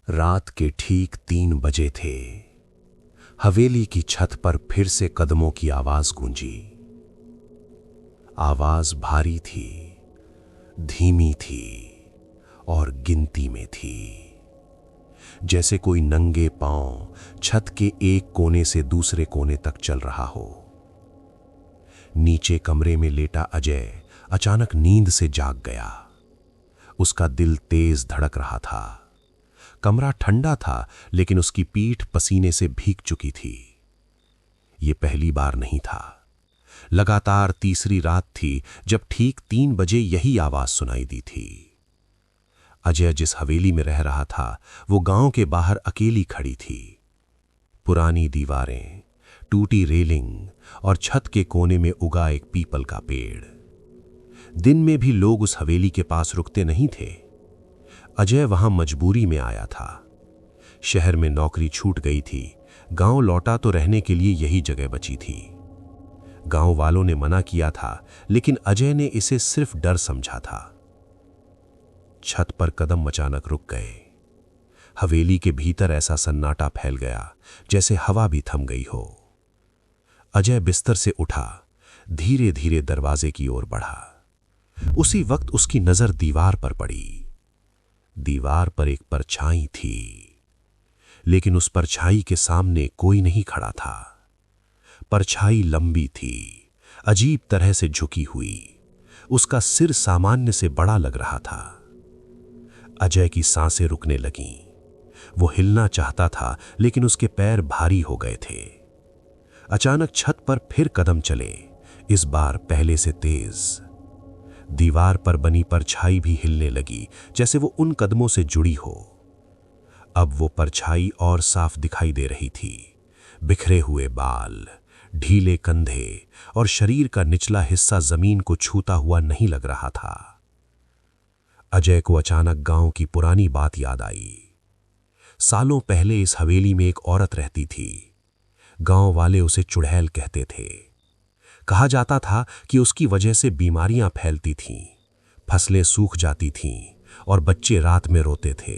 रात के ठीक 3 बजे थे। हवेली की छत पर फिर से कदमों की आवाज गूंजी। आवाज भारी थी, धीमी थी और गिनती में थी, जैसे कोई नंगे पांव छत के एक कोने से दूसरे कोने तक चल रहा हो। नीचे कमरे में लेटा अजय अचानक नींद से जाग गया। उसका दिल तेज धड़क रहा था। कमरा ठंडा था, लेकिन उसकी पीठ पसीने से भीग चुकी थी। ये पहली बार नहीं था। लगातार तीसरी रात थी जब ठीक 3 बजे यही आवाज सुनाई दी थी। अजय जिस हवेली में रह रहा था वो गांव के बाहर अकेली खड़ी थी। पुरानी दीवारें, टूटी रेलिंग और छत के कोने में उगा एक पीपल का पेड़। दिन में भी लोग उस हवेली के पास रुकते नहीं थे। अजय वहां मजबूरी में आया था। शहर में नौकरी छूट गई थी। गांव लौटा तो रहने के लिए यही जगह बची थी। गांव वालों ने मना किया था, लेकिन अजय ने इसे सिर्फ डर समझा था। छत पर कदम अचानक रुक गए। हवेली के भीतर ऐसा सन्नाटा फैल गया जैसे हवा भी थम गई हो। अजय बिस्तर से उठा, धीरे धीरे दरवाजे की ओर बढ़ा। उसी वक्त उसकी नजर दीवार पर पड़ी। दीवार पर एक परछाई थी, लेकिन उस परछाई के सामने कोई नहीं खड़ा था। परछाई लंबी थी, अजीब तरह से झुकी हुई। उसका सिर सामान्य से बड़ा लग रहा था। अजय की सांसें रुकने लगीं। वो हिलना चाहता था, लेकिन उसके पैर भारी हो गए थे। अचानक छत पर फिर कदम चले, इस बार पहले से तेज। दीवार पर बनी परछाई भी हिलने लगी, जैसे वो उन कदमों से जुड़ी हो। अब वो परछाई और साफ दिखाई दे रही थी। बिखरे हुए बाल, ढीले कंधे और शरीर का निचला हिस्सा जमीन को छूता हुआ नहीं लग रहा था। अजय को अचानक गांव की पुरानी बात याद आई। सालों पहले इस हवेली में एक औरत रहती थी। गांव वाले उसे चुड़ैल कहते थे। कहा जाता था कि उसकी वजह से बीमारियां फैलती थीं, फसलें सूख जाती थीं और बच्चे रात में रोते थे।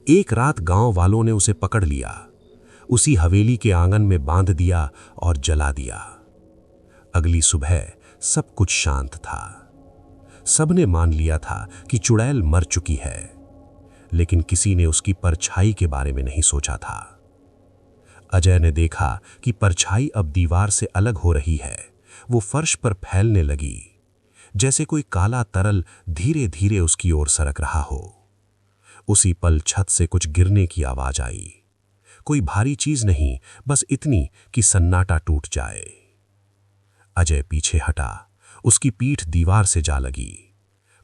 एक रात गांव वालों ने उसे पकड़ लिया, उसी हवेली के आंगन में बांध दिया और जला दिया। अगली सुबह सब कुछ शांत था। सबने मान लिया था कि चुड़ैल मर चुकी है, लेकिन किसी ने उसकी परछाई के बारे में नहीं सोचा था। अजय ने देखा कि परछाई अब दीवार से अलग हो रही है। वो फर्श पर फैलने लगी, जैसे कोई काला तरल धीरे धीरे उसकी ओर सरक रहा हो। उसी पल छत से कुछ गिरने की आवाज आई। कोई भारी चीज नहीं, बस इतनी कि सन्नाटा टूट जाए। अजय पीछे हटा, उसकी पीठ दीवार से जा लगी।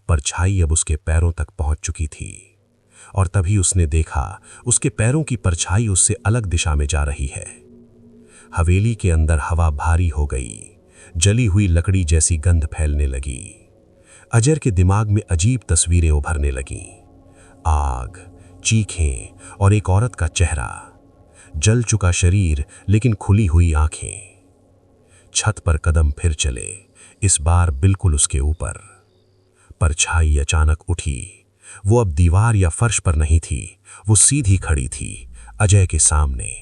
परछाई अब उसके पैरों तक पहुंच चुकी थी, और तभी उसने देखा उसके पैरों की परछाई उससे अलग दिशा में जा रही है। हवेली के अंदर हवा भारी हो गई, जली हुई लकड़ी जैसी गंध फैलने लगी। अजय के दिमाग में अजीब तस्वीरें उभरने लगीं। आग, चीखें और एक औरत का चेहरा, जल चुका शरीर लेकिन खुली हुई आंखें। छत पर कदम फिर चले, इस बार बिल्कुल उसके ऊपर। परछाई अचानक उठी। वो अब दीवार या फर्श पर नहीं थी, वो सीधी खड़ी थी, अजय के सामने।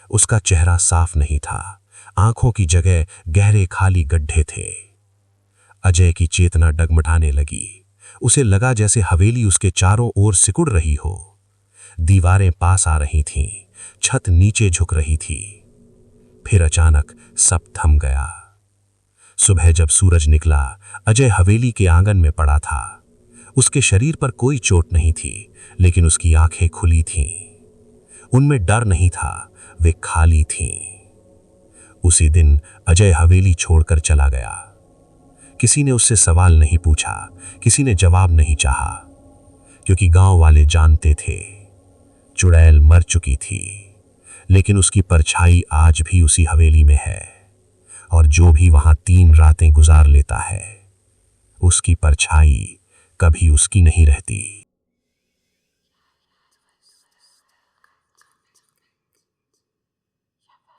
उसका चेहरा साफ नहीं था, आंखों की जगह गहरे खाली गड्ढे थे। अजय की चेतना डगमगाने लगी। उसे लगा जैसे हवेली उसके चारों ओर सिकुड़ रही हो। दीवारें पास आ रही थीं, छत नीचे झुक रही थी। फिर अचानक सब थम गया। सुबह जब सूरज निकला, अजय हवेली के आंगन में पड़ा था। उसके शरीर पर कोई चोट नहीं थी, लेकिन उसकी आंखें खुली थीं। उनमें डर नहीं था, वे खाली थीं। उसी दिन अजय हवेली छोड़कर चला गया। किसी ने उससे सवाल नहीं पूछा, किसी ने जवाब नहीं चाहा, क्योंकि गांव वाले जानते थे चुड़ैल मर चुकी थी, लेकिन उसकी परछाई आज भी उसी हवेली में है। और जो भी वहां 3 रातें गुजार लेता है, उसकी परछाई कभी उसकी नहीं रहती।